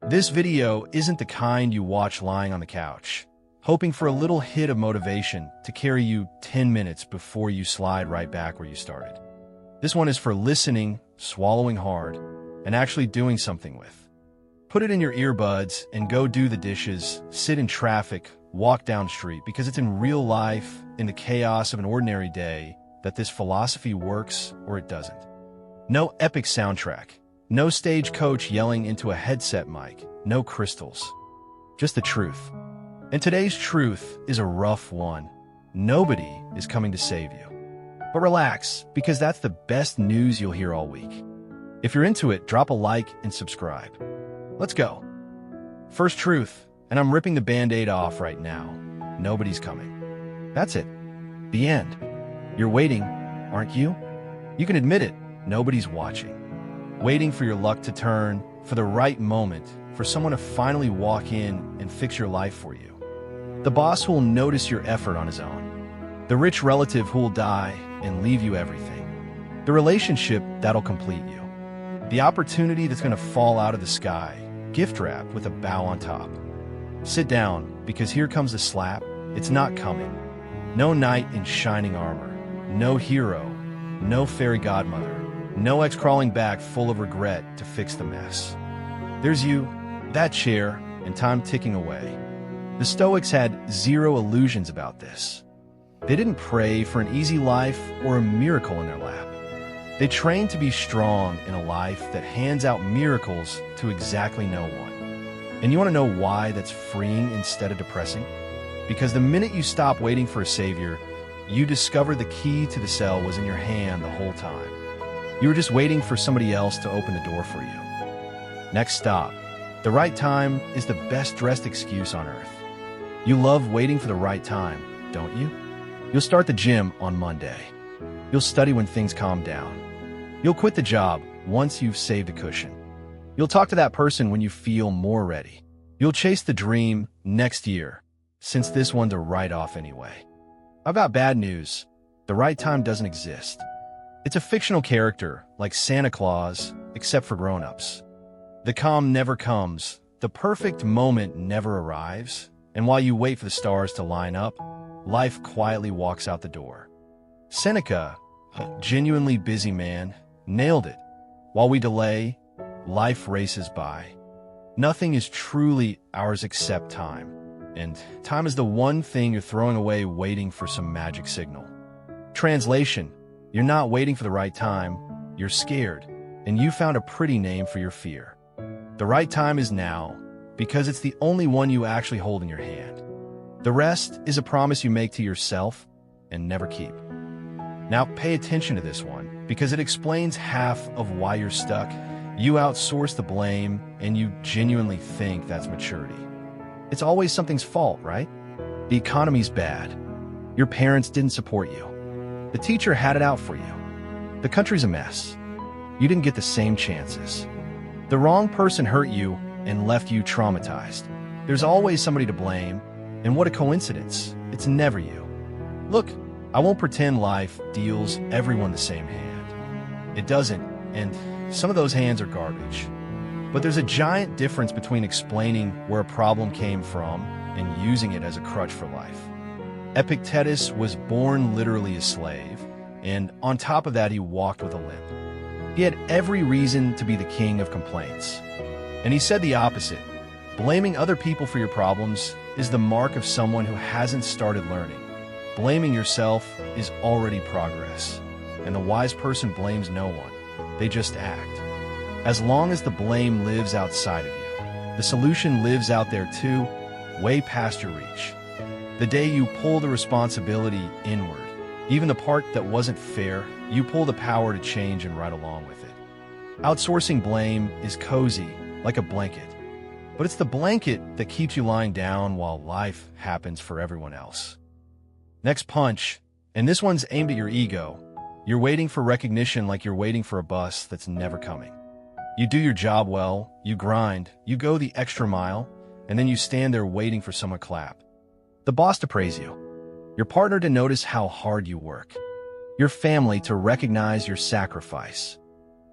This video isn't the kind you watch lying on the couch, hoping for a little hit of motivation to carry you 10 minutes before you slide right back where you started. This one is for listening, swallowing hard, and actually doing something with. Put it in your earbuds and go do the dishes, sit in traffic, walk down the street, because it's in real life, in the chaos of an ordinary day, that this philosophy works or it doesn't. No epic soundtrack, no stagecoach yelling into a headset mic, no crystals. Just the truth. And today's truth is a rough one. Nobody is coming to save you. But relax, because that's the best news you'll hear all week. If you're into it, drop a like and subscribe. Let's go. First truth, and I'm ripping the Band-Aid off right now. Nobody's coming. That's it. The end. You're waiting, aren't you? You can admit it. Nobody's watching. Waiting for your luck to turn, for the right moment, for someone to finally walk in and fix your life for you. The boss who will notice your effort on his own. The rich relative who will die and leave you everything. The relationship that'll complete you. The opportunity that's going to fall out of the sky, gift wrapped with a bow on top. Sit down, because here comes the slap. It's not coming. No knight in shining armor. No hero. No fairy godmother. No ex crawling back full of regret to fix the mess. There's you, that chair, and time ticking away. The Stoics had zero illusions about this. They didn't pray for an easy life or a miracle in their lap. They trained to be strong in a life that hands out miracles to exactly no one. And you want to know why that's freeing instead of depressing? Because the minute you stop waiting for a savior, you discover the key to the cell was in your hand the whole time. You were just waiting for somebody else to open the door for you. Next stop. The right time is the best-dressed excuse on earth. You love waiting for the right time, don't you? You'll start the gym on Monday. You'll study when things calm down. You'll quit the job once you've saved a cushion. You'll talk to that person when you feel more ready. You'll chase the dream next year, since this one's a write-off anyway. I've got bad news. The right time doesn't exist. It's a fictional character, like Santa Claus, except for grown-ups. The calm never comes, the perfect moment never arrives, and while you wait for the stars to line up, life quietly walks out the door. Seneca, a genuinely busy man, nailed it. While we delay, life races by. Nothing is truly ours except time, and time is the one thing you're throwing away waiting for some magic signal. Translation: you're not waiting for the right time, you're scared, and you found a pretty name for your fear. The right time is now, because it's the only one you actually hold in your hand. The rest is a promise you make to yourself and never keep. Now pay attention to this one, because it explains half of why you're stuck. You outsource the blame, and you genuinely think that's maturity. It's always something's fault, right? The economy's bad. Your parents didn't support you. The teacher had it out for you. The country's a mess. You didn't get the same chances. The wrong person hurt you and left you traumatized. There's always somebody to blame, and what a coincidence. It's never you. Look, I won't pretend life deals everyone the same hand. It doesn't, and some of those hands are garbage. But there's a giant difference between explaining where a problem came from and using it as a crutch for life. Epictetus was born literally a slave, and on top of that he walked with a limp. He had every reason to be the king of complaints. And he said the opposite. Blaming other people for your problems is the mark of someone who hasn't started learning. Blaming yourself is already progress, and the wise person blames no one. They just act. As long as the blame lives outside of you, the solution lives out there too, way past your reach. The day you pull the responsibility inward, even the part that wasn't fair, you pull the power to change and ride along with it. Outsourcing blame is cozy, like a blanket. But it's the blanket that keeps you lying down while life happens for everyone else. Next punch, and this one's aimed at your ego. You're waiting for recognition like you're waiting for a bus that's never coming. You do your job well, you grind, you go the extra mile, and then you stand there waiting for someone to clap. The boss to praise you, your partner to notice how hard you work, your family to recognize your sacrifice.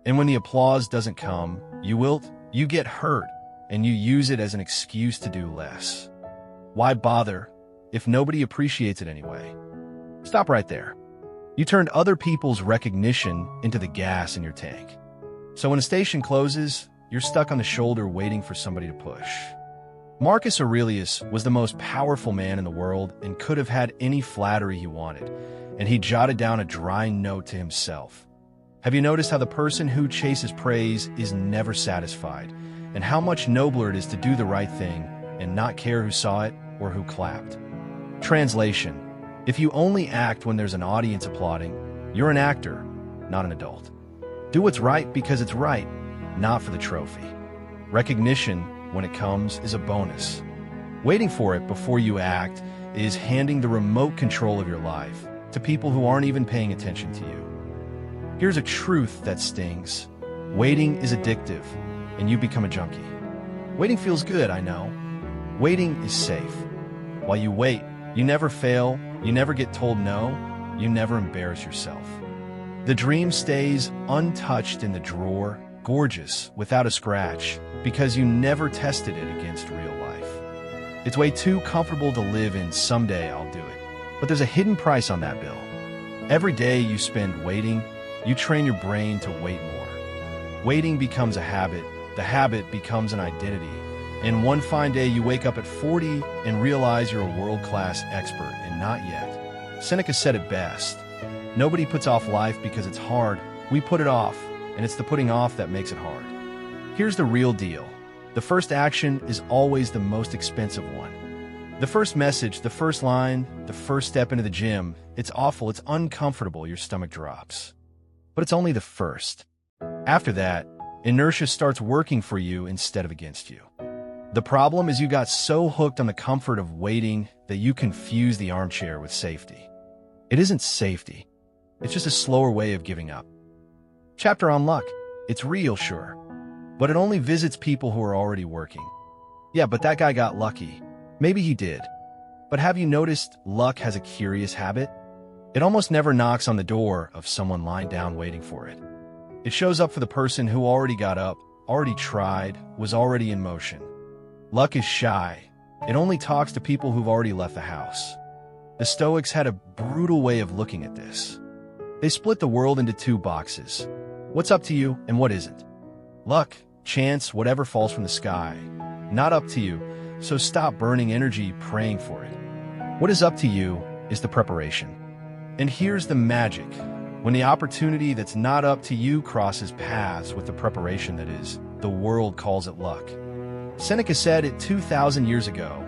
And when the applause doesn't come, you wilt, you get hurt, and you use it as an excuse to do less. Why bother if nobody appreciates it anyway? Stop right there. You turned other people's recognition into the gas in your tank. So when a station closes, you're stuck on the shoulder waiting for somebody to push. Marcus Aurelius was the most powerful man in the world and could have had any flattery he wanted, and he jotted down a dry note to himself. Have you noticed how the person who chases praise is never satisfied, and how much nobler it is to do the right thing and not care who saw it or who clapped? Translation: if you only act when there's an audience applauding, you're an actor, not an adult. Do what's right because it's right, not for the trophy. Recognition, when it comes, is a bonus. Waiting for it before you act is handing the remote control of your life to people who aren't even paying attention to you. Here's a truth that stings. Waiting is addictive, and you become a junkie. Waiting feels good, I know. Waiting is safe. While you wait, you never fail, you never get told no, you never embarrass yourself. The dream stays untouched in the drawer, gorgeous, without a scratch, because you never tested it against real life. It's way too comfortable to live in "someday I'll do it." But there's a hidden price on that bill. Every day you spend waiting, you train your brain to wait more. Waiting becomes a habit, the habit becomes an identity, and one fine day you wake up at 40 and realize you're a world-class expert, and not yet. Seneca said it best: nobody puts off life because it's hard, we put it off, and it's the putting off that makes it hard. Here's the real deal. The first action is always the most expensive one. The first message, the first line, the first step into the gym, it's awful, it's uncomfortable, your stomach drops. But it's only the first. After that, inertia starts working for you instead of against you. The problem is you got so hooked on the comfort of waiting that you confuse the armchair with safety. It isn't safety. It's just a slower way of giving up. Chapter on luck. It's real, sure. But it only visits people who are already working. Yeah, but that guy got lucky. Maybe he did. But have you noticed luck has a curious habit? It almost never knocks on the door of someone lying down waiting for it. It shows up for the person who already got up, already tried, was already in motion. Luck is shy. It only talks to people who've already left the house. The Stoics had a brutal way of looking at this. They split the world into two boxes: what's up to you and what isn't. Luck, chance, whatever falls from the sky. Not up to you, so stop burning energy praying for it. What is up to you is the preparation. And here's the magic. When the opportunity that's not up to you crosses paths with the preparation that is, the world calls it luck. Seneca said it 2,000 years ago: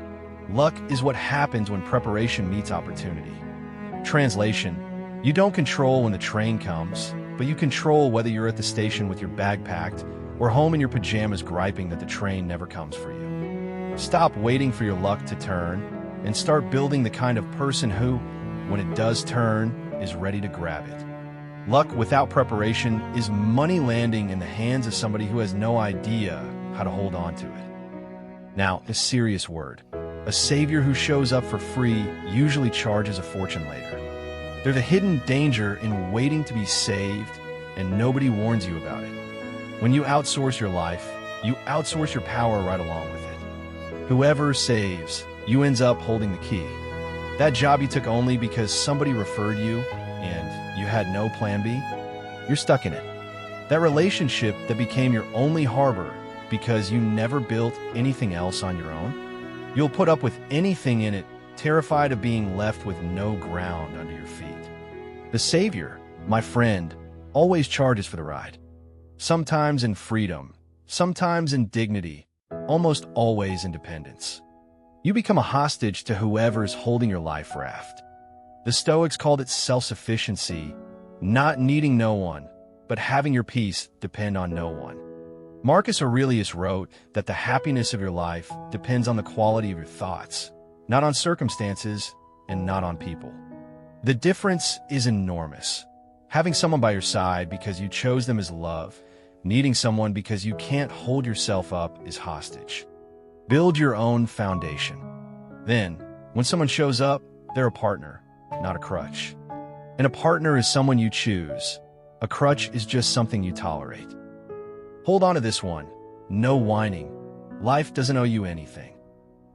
luck is what happens when preparation meets opportunity. Translation: you don't control when the train comes, but you control whether you're at the station with your bag packed or home in your pajamas griping that the train never comes for you. Stop waiting for your luck to turn and start building the kind of person who, when it does turn, is ready to grab it. Luck without preparation is money landing in the hands of somebody who has no idea how to hold on to it. Now, a serious word. A savior who shows up for free usually charges a fortune later. There's a hidden danger in waiting to be saved, and nobody warns you about it. When you outsource your life, you outsource your power right along with it. Whoever saves, you ends up holding the key. That job you took only because somebody referred you and you had no plan B, you're stuck in it. That relationship that became your only harbor because you never built anything else on your own, you'll put up with anything in it, terrified of being left with no ground under your feet. The savior, my friend, always charges for the ride. Sometimes in freedom, sometimes in dignity, almost always in dependence. You become a hostage to whoever's holding your life raft. The Stoics called it self-sufficiency, not needing no one, but having your peace depend on no one. Marcus Aurelius wrote that the happiness of your life depends on the quality of your thoughts, not on circumstances and not on people. The difference is enormous. Having someone by your side because you chose them is love. Needing someone because you can't hold yourself up is hostage. Build your own foundation. Then, when someone shows up, they're a partner, not a crutch. And a partner is someone you choose. A crutch is just something you tolerate. Hold on to this one. No whining. Life doesn't owe you anything.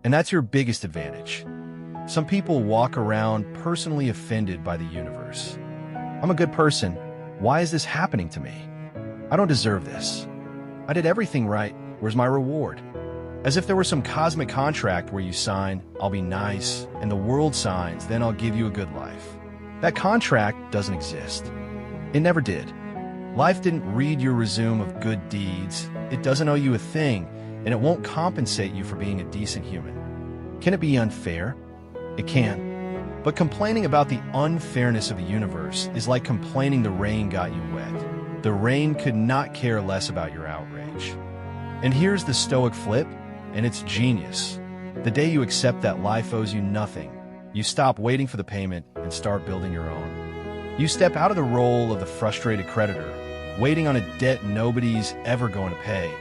And that's your biggest advantage. Some people walk around personally offended by the universe. I'm a good person. Why is this happening to me? I don't deserve this. I did everything right. Where's my reward? As if there were some cosmic contract where you sign, I'll be nice, and the world signs, then I'll give you a good life. That contract doesn't exist. It never did. Life didn't read your resume of good deeds. It doesn't owe you a thing, and it won't compensate you for being a decent human. Can it be unfair? It can. But complaining about the unfairness of the universe is like complaining the rain got you wet. The rain could not care less about your outrage. And here's the Stoic flip, and it's genius. The day you accept that life owes you nothing, you stop waiting for the payment and start building your own. You step out of the role of the frustrated creditor, waiting on a debt nobody's ever going to pay,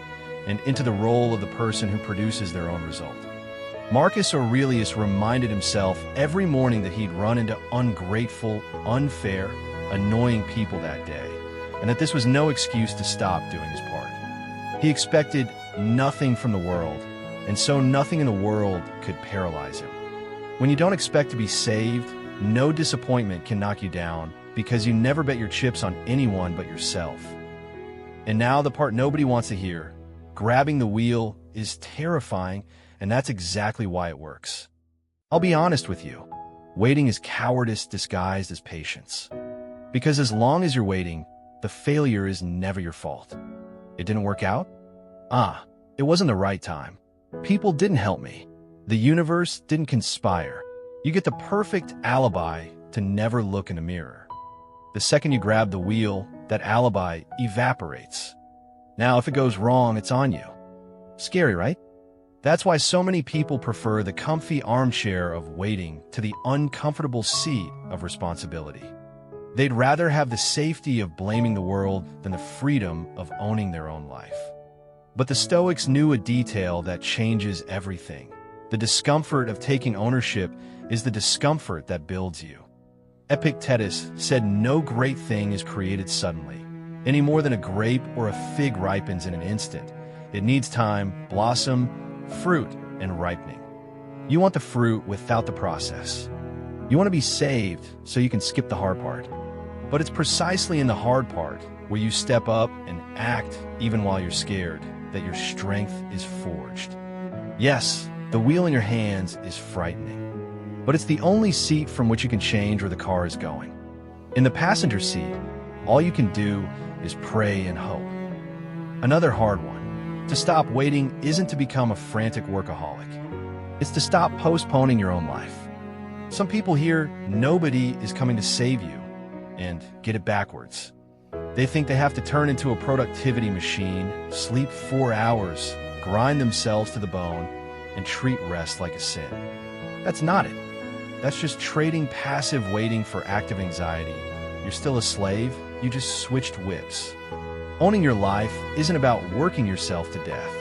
and into the role of the person who produces their own result. Marcus Aurelius reminded himself every morning that he'd run into ungrateful, unfair, annoying people that day, and that this was no excuse to stop doing his part. He expected nothing from the world, and so nothing in the world could paralyze him. When you don't expect to be saved, no disappointment can knock you down because you never bet your chips on anyone but yourself. And now the part nobody wants to hear, grabbing the wheel is terrifying, and that's exactly why it works. I'll be honest with you, waiting is cowardice disguised as patience. Because as long as you're waiting, the failure is never your fault. It didn't work out? It wasn't the right time. People didn't help me. The universe didn't conspire. You get the perfect alibi to never look in the mirror. The second you grab the wheel, that alibi evaporates. Now, if it goes wrong, it's on you. Scary, right? That's why so many people prefer the comfy armchair of waiting to the uncomfortable seat of responsibility. They'd rather have the safety of blaming the world than the freedom of owning their own life. But the Stoics knew a detail that changes everything. The discomfort of taking ownership is the discomfort that builds you. Epictetus said no great thing is created suddenly, any more than a grape or a fig ripens in an instant. It needs time, blossom, fruit, and ripening. You want the fruit without the process. You want to be saved so you can skip the hard part. But it's precisely in the hard part, where you step up and act even while you're scared, that your strength is forged. Yes, the wheel in your hands is frightening, but it's the only seat from which you can change where the car is going. In the passenger seat, all you can do is pray and hope. Another hard one. To stop waiting isn't to become a frantic workaholic. It's to stop postponing your own life. Some people hear nobody is coming to save you and get it backwards. They think they have to turn into a productivity machine, sleep 4 hours, grind themselves to the bone, and treat rest like a sin. That's not it. That's just trading passive waiting for active anxiety. You're still a slave, you just switched whips. Owning your life isn't about working yourself to death.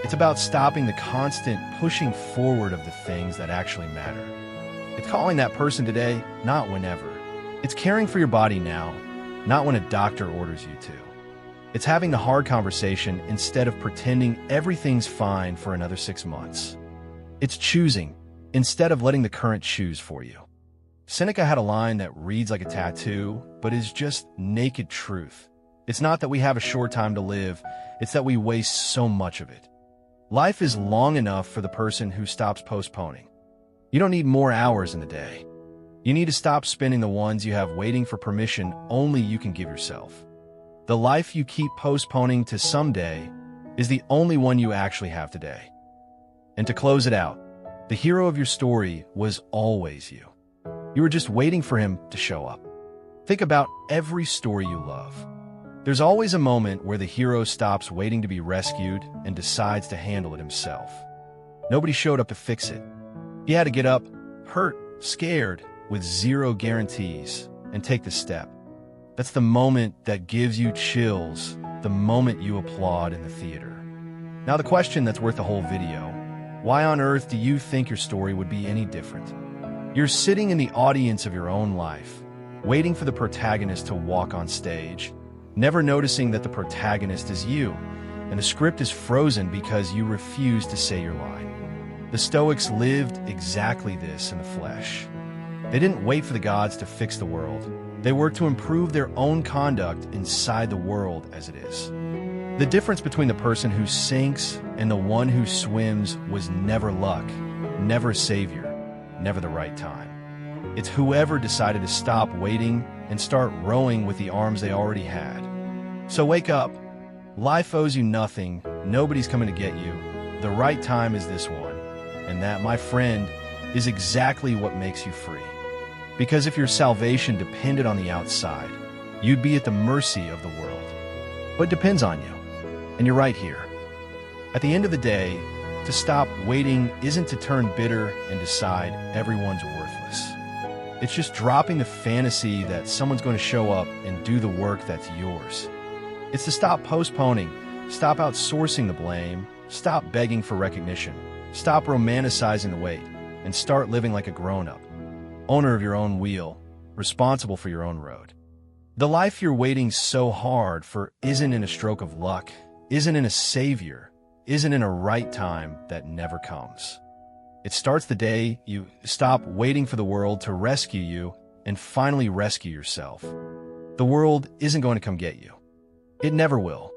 It's about stopping the constant pushing forward of the things that actually matter. It's calling that person today, not whenever. It's caring for your body now, not when a doctor orders you to. It's having the hard conversation instead of pretending everything's fine for another 6 months. It's choosing instead of letting the current choose for you. Seneca had a line that reads like a tattoo, but is just naked truth. It's not that we have a short time to live, it's that we waste so much of it. Life is long enough for the person who stops postponing. You don't need more hours in the day. You need to stop spending the ones you have waiting for permission only you can give yourself. The life you keep postponing to someday is the only one you actually have today. And to close it out, the hero of your story was always you. You were just waiting for him to show up. Think about every story you love. There's always a moment where the hero stops waiting to be rescued and decides to handle it himself. Nobody showed up to fix it. He had to get up, hurt, scared, with zero guarantees, and take the step. That's the moment that gives you chills, the moment you applaud in the theater. Now the question that's worth the whole video: why on earth do you think your story would be any different? You're sitting in the audience of your own life, waiting for the protagonist to walk on stage, never noticing that the protagonist is you, and the script is frozen because you refuse to say your line. The Stoics lived exactly this in the flesh. They didn't wait for the gods to fix the world. They worked to improve their own conduct inside the world as it is. The difference between the person who sinks and the one who swims was never luck, never a savior, never the right time. It's whoever decided to stop waiting and start rowing with the arms they already had. So wake up. Life owes you nothing. Nobody's coming to get you. The right time is this one. And that, my friend, is exactly what makes you free. Because if your salvation depended on the outside, you'd be at the mercy of the world. But it depends on you. And you're right here. At the end of the day, to stop waiting isn't to turn bitter and decide everyone's worthless. It's just dropping the fantasy that someone's going to show up and do the work that's yours. It's to stop postponing, stop outsourcing the blame, stop begging for recognition, stop romanticizing the wait, and start living like a grown-up, owner of your own wheel, responsible for your own road. The life you're waiting so hard for isn't in a stroke of luck, isn't in a savior, isn't in a right time that never comes. It starts the day you stop waiting for the world to rescue you and finally rescue yourself. The world isn't going to come get you. It never will.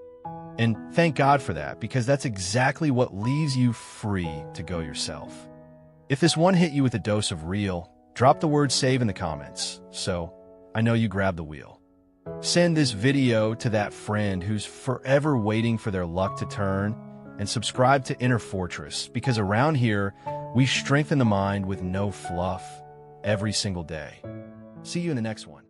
And thank God for that, because that's exactly what leaves you free to go yourself. If this one hit you with a dose of real, drop the word save in the comments, so I know you grabbed the wheel. Send this video to that friend who's forever waiting for their luck to turn, and subscribe to Inner Fortress, because around here, we strengthen the mind with no fluff every single day. See you in the next one.